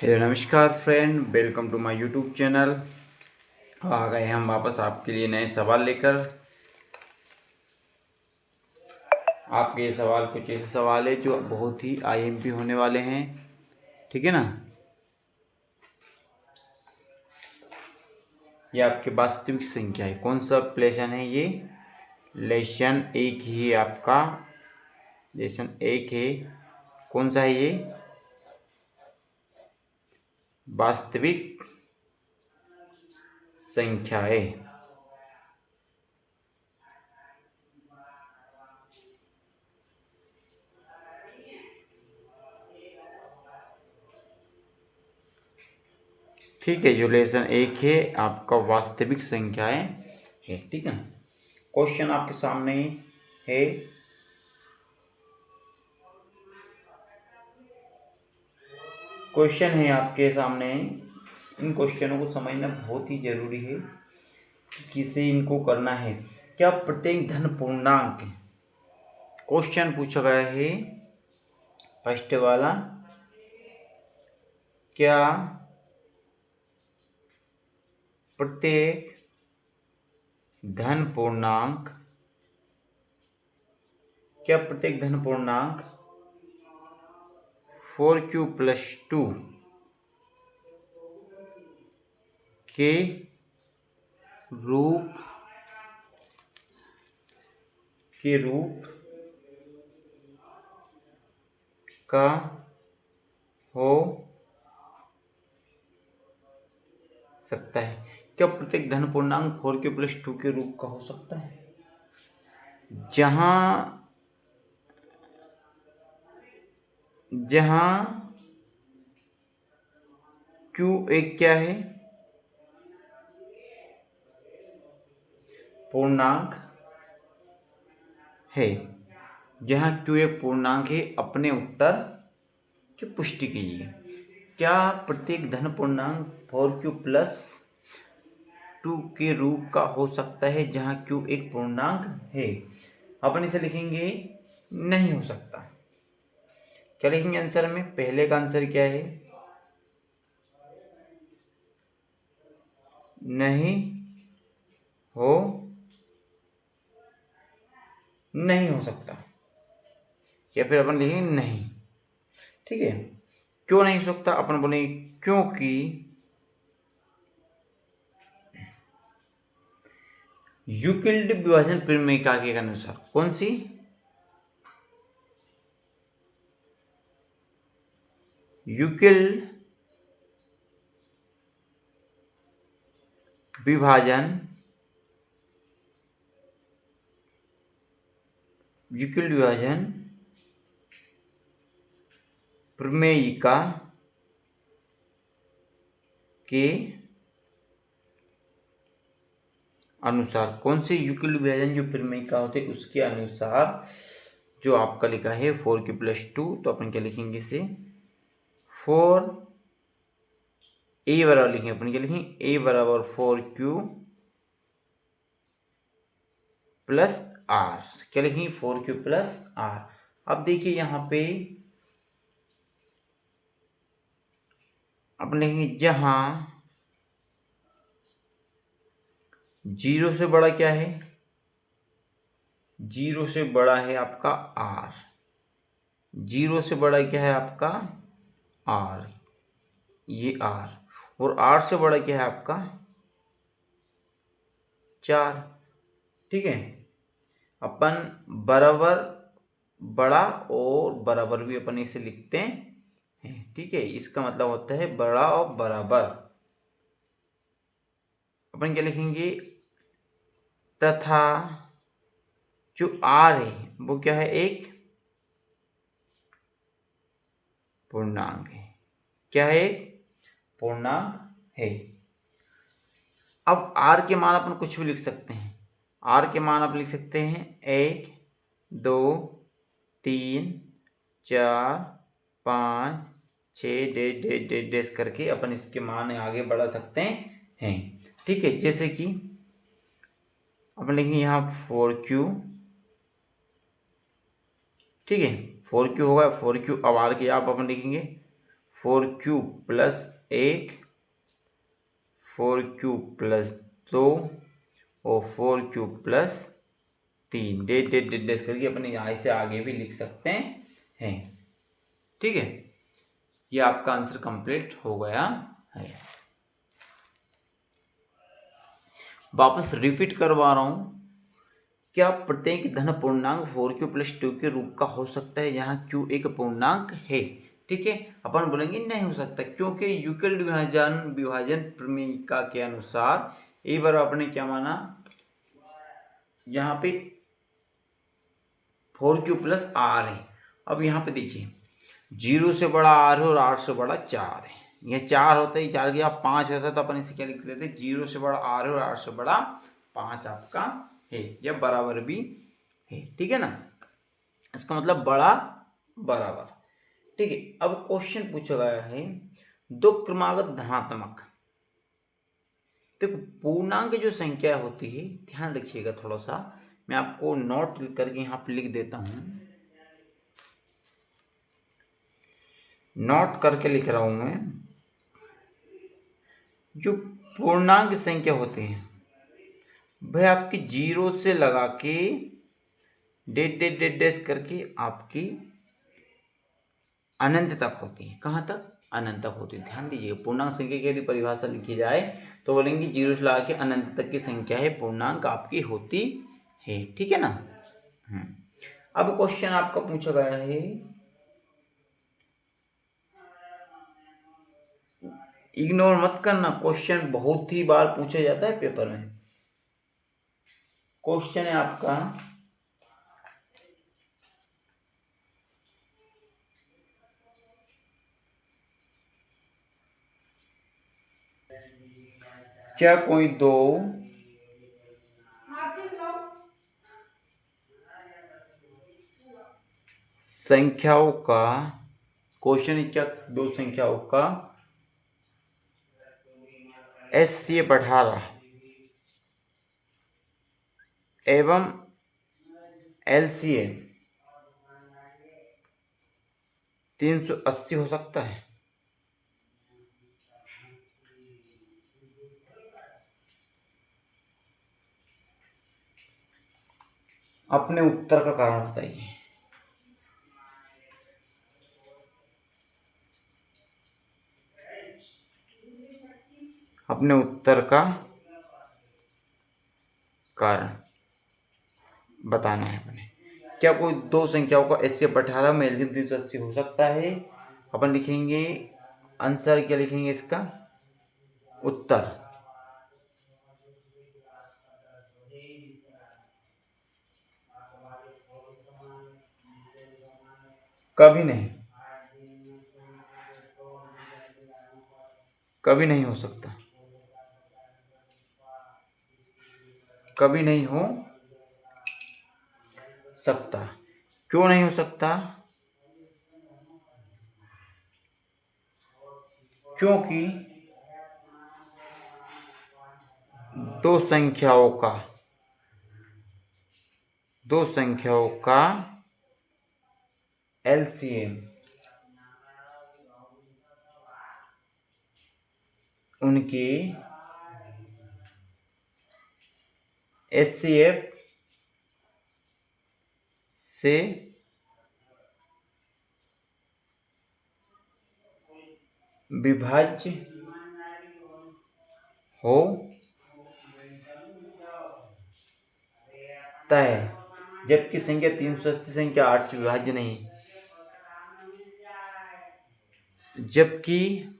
Hello नमस्कार friend, welcome to my YouTube channel. आ गए हम वापस आपके लिए नए सवाल लेकर। आपके ये सवाल कुछ ऐसे सवाल है जो बहुत ही आईएमपी होने वाले हैं, ठीक है ना। ये आपके वास्तविक संख्या है। कौन सा लेसन है ये? लेसन एक ही है आपका। लेसन एक है। कौन सा है ये? वास्तविक संख्याएं। ठीक है, जो लेसन एक है आपका वास्तविक संख्याएं है, ठीक है। क्वेश्चन आपके सामने है। क्वेश्चन है आपके सामने। इन क्वेश्चनों को समझना बहुत ही जरूरी है कि किसे इनको करना है। क्या प्रत्येक धन पूर्णांक? क्वेश्चन पूछा गया है फर्स्ट वाला, क्या प्रत्येक धन पूर्णांक, क्या प्रत्येक धन पूर्णांक 4q+2 के रूप का हो सकता है? क्या प्रत्येक धन पूर्णांक 4q+2 के रूप का हो सकता है? जहां q एक क्या है? पूर्णांक है। जहां q एक पूर्णांक है, अपने उत्तर की पुष्टि कीजिए। क्या प्रत्येक धन पूर्णांक 4q+2 के रूप का हो सकता है जहां q एक पूर्णांक है? अपन इसे लिखेंगे नहीं हो सकता। क्या लिखेंगे आंसर में? पहले का आंसर क्या है? नहीं हो सकता, या फिर अपन लिखेंगे नहीं। ठीक है, क्यों नहीं हो सकता? अपन बोलेंगे क्योंकि यूक्लिड विभाजन प्रमेय के अनुसार। कौन सी? यूक्लिड विभाजन प्रमेयिका के अनुसार। कौन से यूक्लिड विभाजन जो प्रमेयिका होते हैं उसके अनुसार जो आपका लिखा है 4q+2, तो अपन क्या लिखेंगे इसे? 4 a बराबर लिखेंगे। अपन क्या लिखेंगे? a बराबर 4q+r। क्या लिखेंगे? 4q+r। अब देखिए यहाँ पे अपन लिखेंगे जहां 0 से बड़ा क्या है? 0 से बड़ा है आपका r। 0 से बड़ा क्या है आपका? r, ये r। और r से बड़ा क्या है आपका? 4। ठीक है, अपन बराबर, बड़ा और बराबर भी अपन इसे लिखते हैं। ठीक है, इसका मतलब होता है बड़ा और बराबर। अपन क्या लिखेंगे? तथा जो r है वो क्या है? एक पूर्णांक है। क्या है? पूर्णांक है। अब r के मान अपन कुछ भी लिख सकते हैं। r के मान आप लिख सकते हैं 1, 2, 3, 4, 5, 6 डैश डैश डैश डैश करके अपन इसके मान आगे बढ़ा सकते हैं। ठीक है, जैसे कि अपन लिखेंगे यहाँ 4q। ठीक है, 4q होगा। 4q अब r के आप अपन लिखेंगे 4³ + 1, 4³ + 2 और 4³ + 3 डेट करके अपने यहाँ से आगे भी लिख सकते हैं। ठीक है, ये आपका आंसर कंप्लीट हो गया है। वापस रिपीट करवा रहा हूँ, क्या प्रत्येक धन पूर्णांक 4³ + 2 के रूप का हो सकता है जहाँ q एक पूर्णांक है? ठीक है, अपन बोलेंगे नहीं हो सकता, क्योंकि यूक्लिड विभाजन प्रमेयिका के अनुसार एक बार आपने क्या माना, यहाँ पे 4³ + r है। अब यहाँ पे देखिए 0 से बड़ा r है और r से बड़ा 4 है। यह 4 होता है, 4 गया 5 होता है, तो अपन इसे क्या लिख लेते हैं, 0 से बड़ा r है और r से बड़ा 5 आपका है, यह बराबर भी है। ठीक है ना, इसका मतलब बड़ा बराबर। ठीक है, अब क्वेश्चन पूछा गया है दो क्रमागत धनात्मक। देखो पूर्णांक जो संख्या होती है, ध्यान रखिएगा थोड़ा सा, मैं आपको नोट करके यहाँ पे लिख देता हूँ, नोट करके लिख रहा हूँ मैं। जो पूर्णांक संख्या होती है वह आपकी 0 से लगा के डेट करके आपकी अनंत तक होती है। कहाँ तक? अनंत तक होती है। ध्यान दीजिए, पूर्णांक संख्या की यदि परिभाषा लिखी जाए तो बोलेंगे 0 से लगा के अनंत तक की संख्या है पूर्णांक आपकी होती है। ठीक है ना। अब क्वेश्चन आपका पूछा गया है, इग्नोर मत करना, क्वेश्चन बहुत ही बार पूछा जाता है पेपर में। क्वेश्चन है आपका, क्या कोई दो संख्याओं का, क्वेश्चन है क्या दो संख्याओं का HCF 18 एवं LCM 380 हो सकता है? अपने उत्तर का कारण बताइए। अपने उत्तर का कारण बताना है अपने। क्या कोई दो संख्याओं का HCF 18 में LCM 380 हो सकता है? अपन लिखेंगे आंसर, क्या लिखेंगे इसका उत्तर, कभी नहीं, कभी नहीं हो सकता, कभी नहीं हो सकता। क्यों नहीं हो सकता? क्योंकि दो संख्याओं का LCM उनके HCF से विभाज्य होता है, जबकि संख्या 380 संख्या 8 से विभाज्य नहीं, जबकि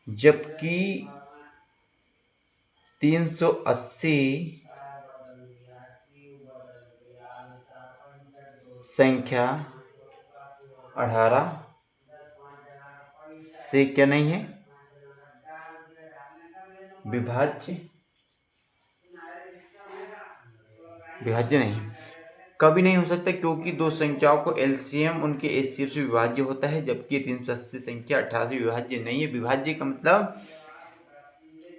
जबकि 380 संख्या 18 से क्या नहीं है, विभाज्य नहीं, कभी नहीं हो सकता, क्योंकि दो संख्याओं को LCM उनके HCF से विभाज्य होता है, जबकि 380 संख्या 18 से विभाज्य नहीं है। विभाज्य का मतलब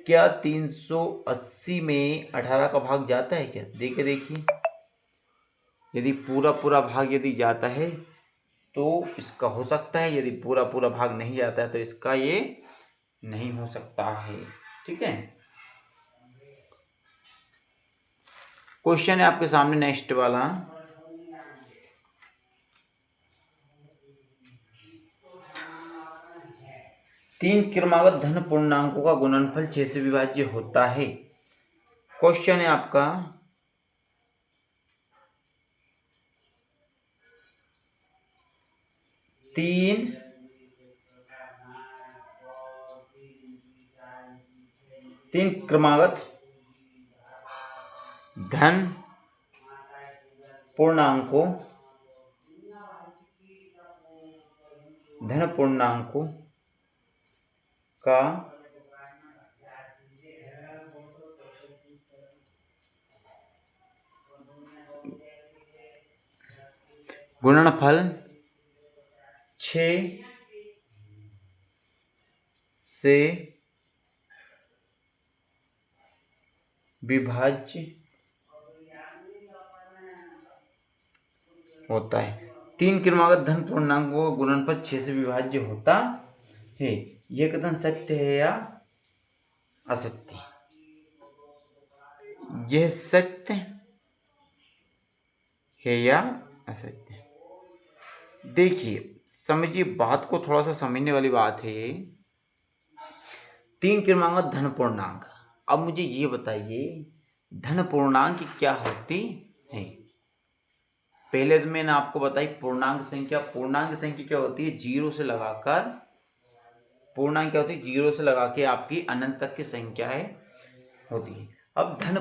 क्या 380 में 18 का भाग जाता है क्या? देखिए यदि पूरा पूरा भाग यदि जाता है तो इसका हो सकता है, यदि पूरा पूरा भाग नहीं जाता है तो इसका ये नहीं हो सकता है। ठीक है, क्वेश्चन है आपके सामने नेक्स्ट वाला। तीन क्रमागत धन पूर्णांकों का गुणनफल 6 से विभाज्य होता है। क्वेश्चन है आपका तीन क्रमागत धन पूर्णांकों का गुणनफल 6 से विभाज्य होता है। तीन क्रमागत धन पूर्णांकों का गुणनफल 6 से विभाज्य होता है। यह कथन सत्य है या असत्य? यह सत्य है या असत्य? देखिए समझिए, बात को थोड़ा सा समझने वाली बात है। तीन क्रमागत धन पूर्णांक, अब मुझे ये बताइए धन पूर्णांक क्या होती है? पहले तो मैंने आपको बताई पूर्णांक संख्या क्या होती है? जीरो से लगाकर, पूर्णांक क्या होती है? जीरो से लगा के आपकी अनंत तक की संख्याएं होती है। अब धन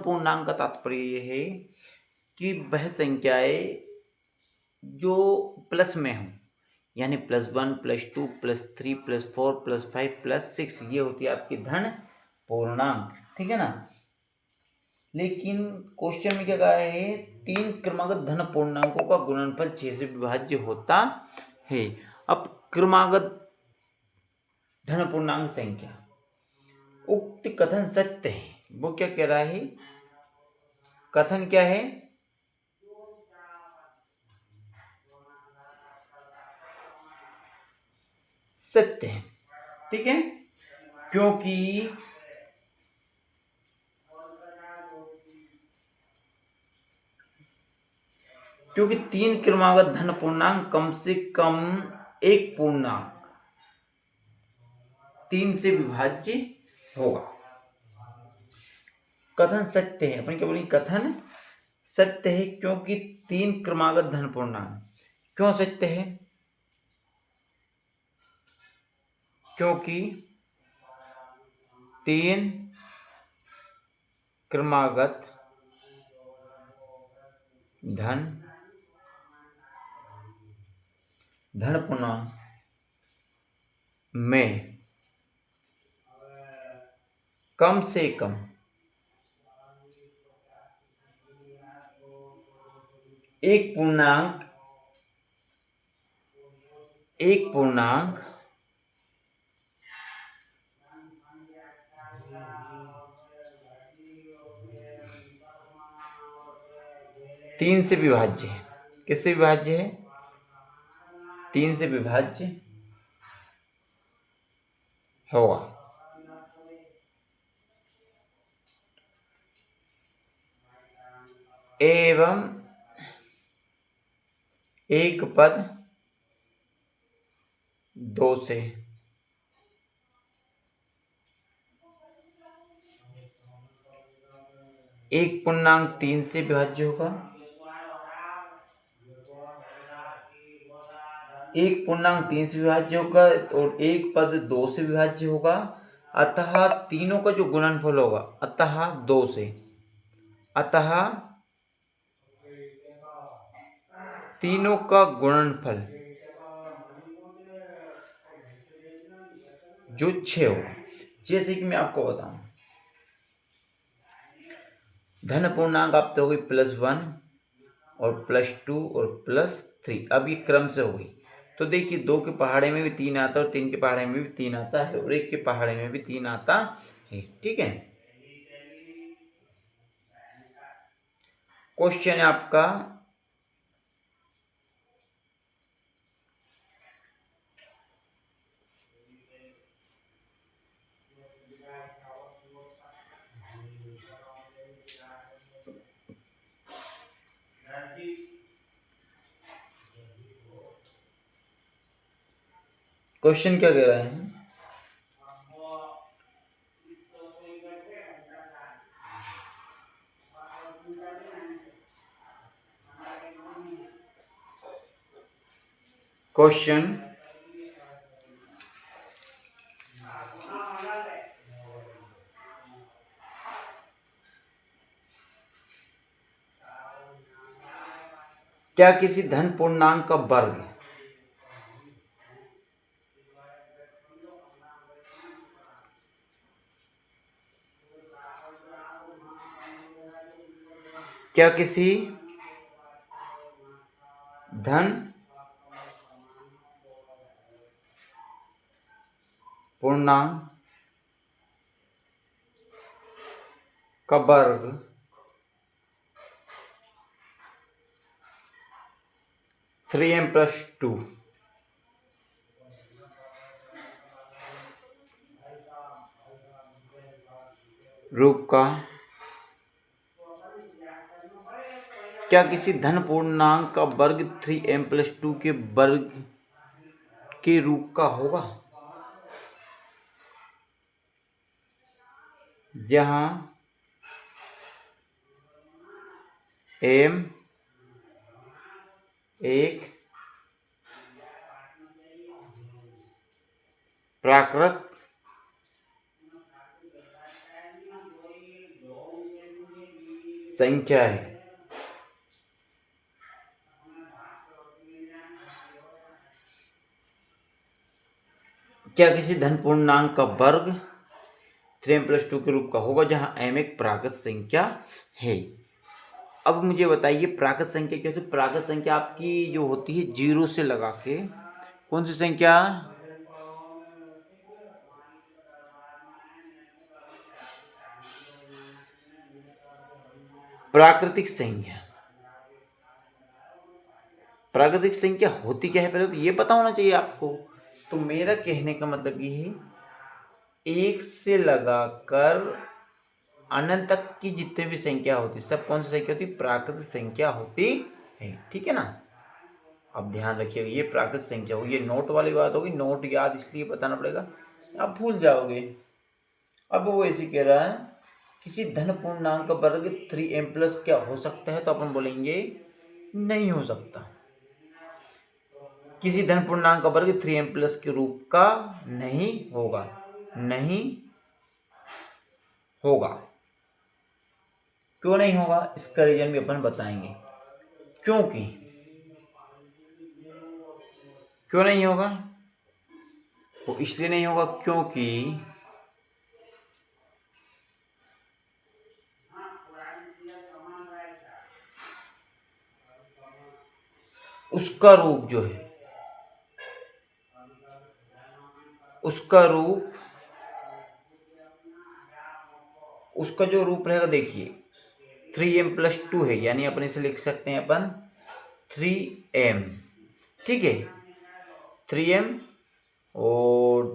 पूर्णांक का तात्पर्य यह है कि वह संख्याएं जो प्लस में हो, यानी +1 +2 +3 +4 +5 +6, ये होती है आपकी धन पूर्णांक। ठीक है ना? लेकिन क्वेश्चन में क्या कहा है? तीन क्रमागत धन पूर्णांकों का गुणनफल 6 से विभाज्य होता है। अब क्रमागत धन पूर्णांक संख्या, उक्त कथन सत्य है। वो क्या कह रहा है? कथन क्या है? सत्य है। ठीक है, क्योंकि तीन क्रमागत धन पूर्णांक कम से कम एक पूर्णांक 3 से विभाज्य होगा। कथन सत्य है, अपन क्या बोलेंगे? कथन सत्य है क्योंकि तीन क्रमागत धन पूर्णांक। क्यों सत्य है? क्योंकि तीन क्रमागत धन पूर्णांक में कम से कम एक पूर्णांक 3 से विभाज्य है। किससे विभाज्य है? 3 से विभाज्य होगा। एवं एक पद 2 से एक पूर्णांक 3 से विभाज्य होगा, एक पूर्णांक 3 से विभाज्य होगा और एक पद 2 से विभाज्य होगा। अतः तीनों का जो गुणनफल होगा, अतः 2 से, अतः तीनों का गुणनफल जो 6 होगा। जैसे कि मैं आपको बताऊं, धन पूर्णांक आप तो हो गई +1 और +2 और +3। अब ये क्रम से हो गई। तो देखिए 2 के पहाड़े में भी 3 आता है और 3 के पहाड़े में भी 3 आता है और 1 के पहाड़े में भी 3 आता है। ठीक है, क्वेश्चन है आपका क्वेश्चन क्या कह रहे हैं? क्वेश्चन क्या किसी धन पूर्णांक का वर्ग क्या किसी धन पूर्णांक का वर्ग 3m+2 रूप का, क्या किसी धन पूर्णांक का वर्ग 3m+2 के वर्ग के रूप का होगा, जहां m एक प्राकृत संख्या है। क्या किसी धन पूर्णांक का वर्ग 3m+2 के रूप का होगा, जहां m एक प्राकृत संख्या है। अब मुझे बताइए प्राकृत संख्या क्या होती है? प्राकृत संख्या आपकी जो होती है 0 से लगा के, कौन सी संख्या? प्राकृतिक संख्या। प्राकृतिक संख्या होती क्या है पहले तो ये पता होना चाहिए आपको। तो मेरा कहने का मतलब ये है, 1 से लगाकर अनंत तक की जितनी भी संख्या होती है सब कौन सी संख्या होती है? प्राकृतिक संख्या होती है। ठीक है ना, अब ध्यान रखिएगा, ये प्राकृतिक संख्या होगी। ये नोट वाली बात होगी, नोट याद इसलिए बताना पड़ेगा, आप भूल जाओगे। अब वो ऐसे कह रहा है किसी धन पूर्णांक का वर्ग 3m+ क्या हो सकता है, तो अपन बोलेंगे नहीं हो सकता। किसी धन पूर्णांक का वर्ग 3m+ के रूप का नहीं होगा, नहीं होगा। क्यों नहीं होगा, इसका रीजन भी अपन बताएंगे। क्योंकि क्यों नहीं होगा, वो इसलिए नहीं होगा क्योंकि उसका रूप जो है, उसका रूप, उसका जो रूप रहेगा, देखिए 3m+2 है, यानी अपन इसे लिख सकते हैं अपन 3m। ठीक है, 3m और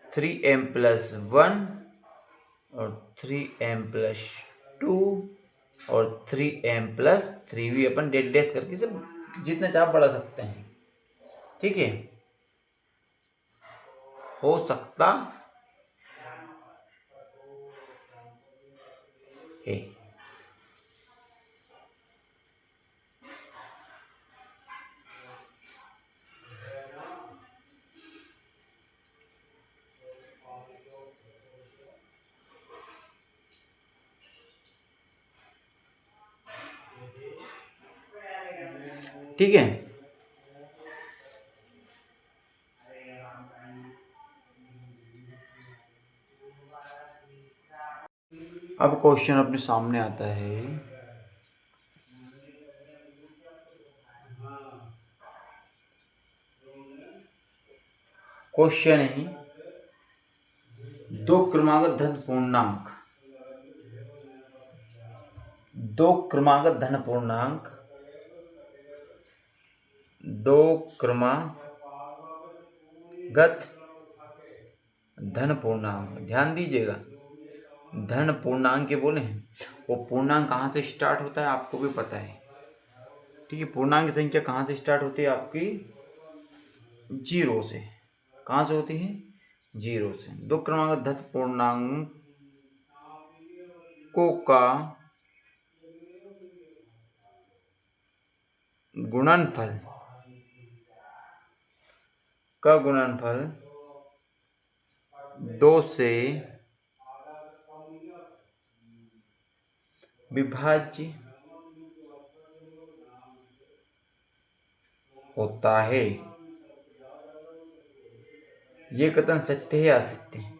3m+1 और 3m+2 और 3m+3 भी अपन डेट डैश करके सब जितना चाह बढ़ा सकते हैं। ठीक है, हो सकता है। ठीक है, अब क्वेश्चन अपने सामने आता है। क्वेश्चन है दो क्रमागत धन पूर्णांक, दो क्रमागत धन पूर्णांक, दो क्रमागत धन पूर्णांक, ध्यान दीजिएगा धन पूर्णांक के बोले हैं, वो पूर्णांक कहाँ से स्टार्ट होता है आपको भी पता है, ठीक है। पूर्णांक की संख्या कहाँ से स्टार्ट होती है आपकी, जीरो से। कहाँ से होती है, जीरो से। दो क्रमागत धन पूर्णांकों का गुणनफल दो से विभाज्य होता है। ये कथन सत्य है या असत्य है,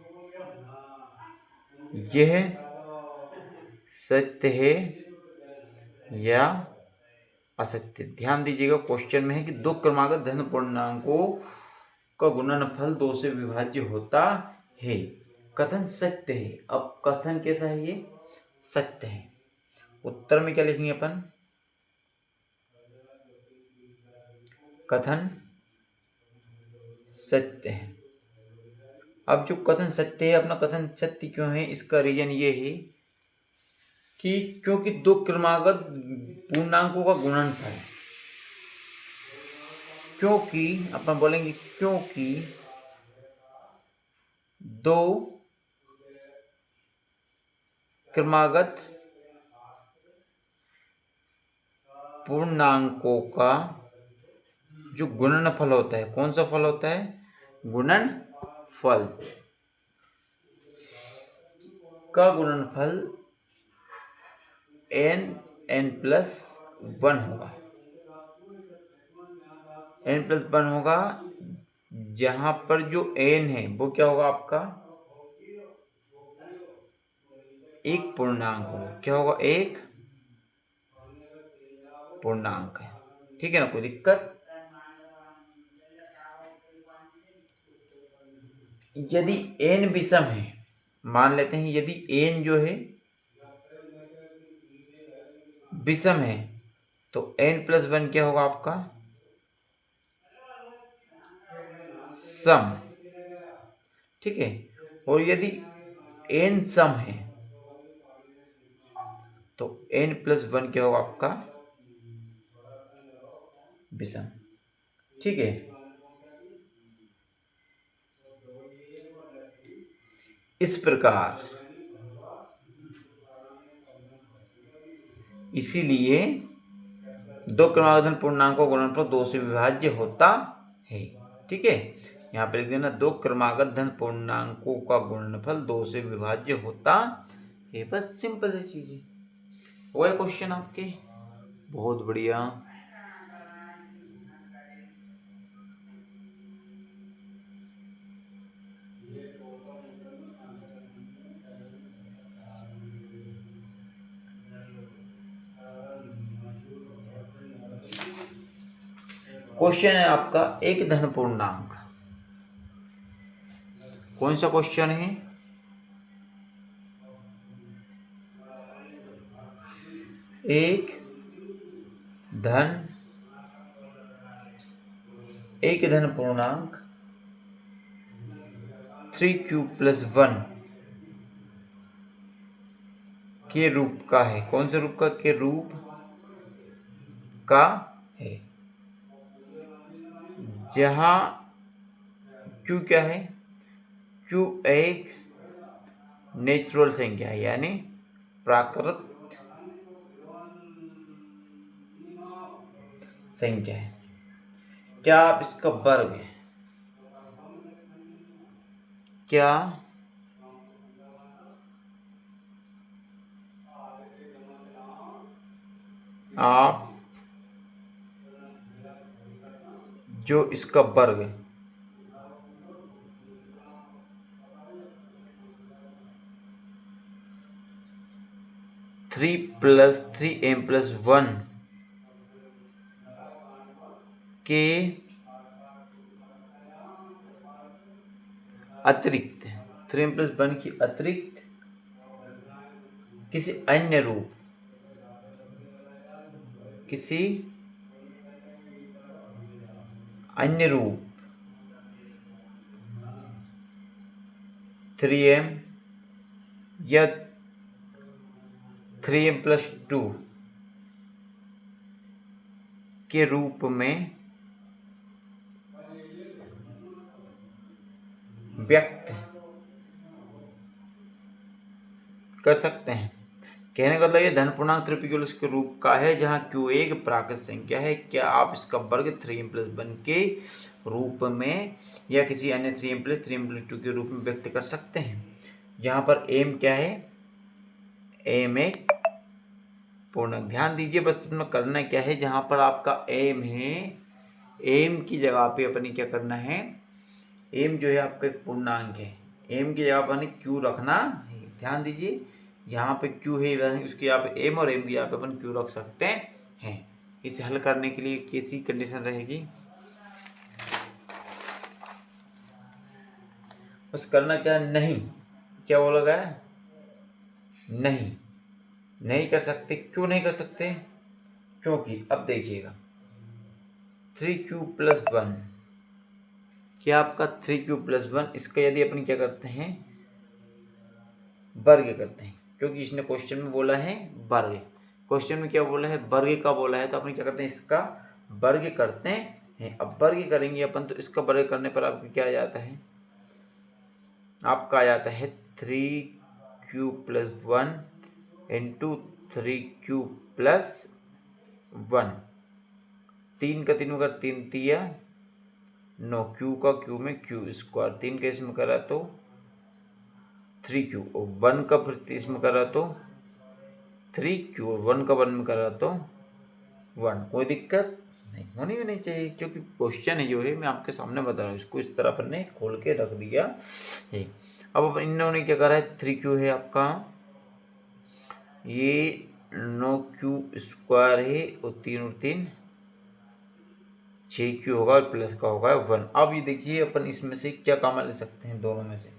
यह सत्य है या असत्य। ध्यान दीजिएगा क्वेश्चन में है कि दो क्रमागत धन पूर्णांकों का गुणनफल दो से विभाज्य होता है, कथन सत्य है। अब कथन कैसा है, ये सत्य है। उत्तर में क्या लिखेंगे अपन, कथन सत्य है। अब जो कथन सत्य है, अपना कथन सत्य क्यों है, इसका रीजन ये है कि क्योंकि दो क्रमागत पूर्णांकों का गुणनफल, क्योंकि अपन बोलेंगे क्योंकि दो क्रमागत पूर्णांकों का जो गुणनफल होता है, कौन सा फल होता है, गुणनफल का गुणनफल n+1 होगा, n+1 होगा, जहां पर जो n है वो क्या होगा आपका, एक पूर्णांक होगा। क्या होगा, एक पूर्णांक है, ठीक है ना, कोई दिक्कत। यदि n विषम है, मान लेते हैं यदि n जो है विषम है, तो n+1 क्या होगा आपका, सम, ठीक है। और यदि n सम है तो n+1 क्या होगा आपका, विषम, ठीक है। इस प्रकार इसीलिए दो क्रमागत पूर्णांकों का गुणनफल दो से विभाज्य होता है, ठीक है। यहाँ पे लिख देना, दो क्रमागत धन पूर्णांकों का गुणनफल दो से विभाज्य होता है। बस सिंपल सी चीज है। वो है क्वेश्चन आपके, बहुत बढ़िया। क्वेश्चन है आपका एक धन पूर्णांक, कौन सा क्वेश्चन है, एक धन पूर्णांक 3q+1 के रूप का है। कौन से रूप का, के रूप का है, जहां q क्या है, q एक नेचुरल संख्या है, यानी प्राकृत संख्या है। क्या आप इसका वर्ग है, क्या आप जो इसका वर्ग है, थ्री प्लस 3m+1 के अतिरिक्त 3m+1 की अतिरिक्त किसी अन्य रूप, किसी अन्य रूप 3m या 3m+2 के रूप में व्यक्त कर सकते हैं। कहने का मतलब ये धन पूर्णांक त्रिपिकुलस के रूप का है जहाँ q एक प्राकृत संख्या है। क्या आप इसका वर्ग 3m+1 के रूप में या किसी अन्य 3m+3m+2 के रूप में व्यक्त कर सकते हैं। यहाँ पर m क्या है, m एक पूर्णांक। ध्यान दीजिए बस इसमें करना क्या है, जहाँ पर आपका m है, m की जगह पे अपनी क्या करना है, m जो है आपका एक पूर्णांक है, m की जगह पर q रखना है। ध्यान दीजिए यहाँ पे q है, उसकी यहाँ पे m और m की यहाँ पे अपन q रख सकते हैं। इसे हल करने के लिए कैसी कंडीशन रहेगी, बस करना क्या, नहीं, क्या बोला गया, नहीं, नहीं कर सकते। क्यों नहीं कर सकते, क्योंकि अब देखिएगा 3q+1, क्या आपका 3q+1, इसका यदि अपन क्या करते हैं, वर्ग करते हैं, क्योंकि इसने क्वेश्चन में बोला है वर्ग, क्वेश्चन में क्या बोला है, वर्ग का बोला है, तो अपन क्या करते हैं, इसका वर्ग करते हैं। अब वर्ग करेंगे अपन तो इसका वर्ग करने पर आपको क्या आ जाता है, आपका आ जाता है 3q+1 इंटू 3q+1, 3 का 3 अगर 3 तिया 9, q का q में q², 3 का इसमें करा तो 3q, और 1 का फिर इसमें करा तो 3q, और 1 का 1 में करा तो 1। कोई दिक्कत नहीं होनी भी नहीं चाहिए, क्योंकि क्वेश्चन है जो है मैं आपके सामने बता रहा हूँ, इसको इस तरह अपन ने खोल के रख दिया है। अब इन्होंने क्या करा है, 3q है आपका, ये 9q² है, और 3 6q होगा, और प्लस का होगा 1। अब ये देखिए अपन इसमें से क्या कॉमन ले सकते हैं, दोनों में से,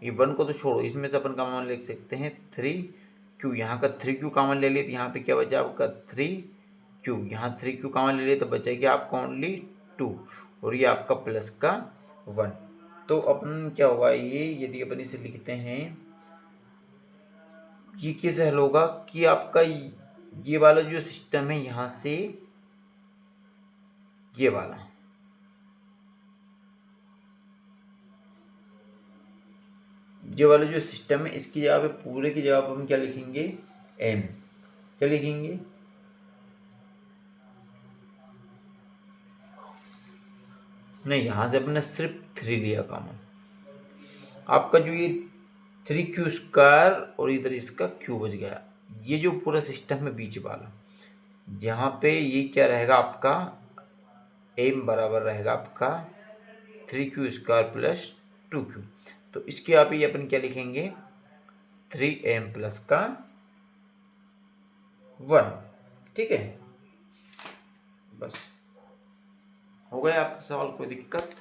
ये 1 को तो छोड़ो, इसमें से अपन कॉमन ले सकते हैं 3q, यहाँ का 3q कॉमन ले लिए तो यहाँ पे क्या बचा आपका 3q, यहाँ 3q कॉमन ले लिए तो बचेगी आपका ओनली 2, और ये आपका प्लस का 1। तो अपन क्या होगा, ये यदि अपन इसे लिखते हैं, ये कैसे हल होगा कि आपका ये वाला जो सिस्टम है, यहाँ से ये वाला, ये वाला जो सिस्टम है, इसकी जगह पे पूरे की जगह पर हम क्या लिखेंगे, m, क्या लिखेंगे, नहीं, यहाँ से अपने सिर्फ 3 लिया कॉमन, आपका जो ये 3q² और इधर इसका q बच गया। ये जो पूरा सिस्टम है बीच वाला, जहाँ पे ये क्या रहेगा आपका, m बराबर रहेगा आपका 3q² + 2q, तो इसके यहाँ पे अपन क्या लिखेंगे, 3m प्लस का 1। ठीक है, बस हो गया आपका सवाल, कोई दिक्कत।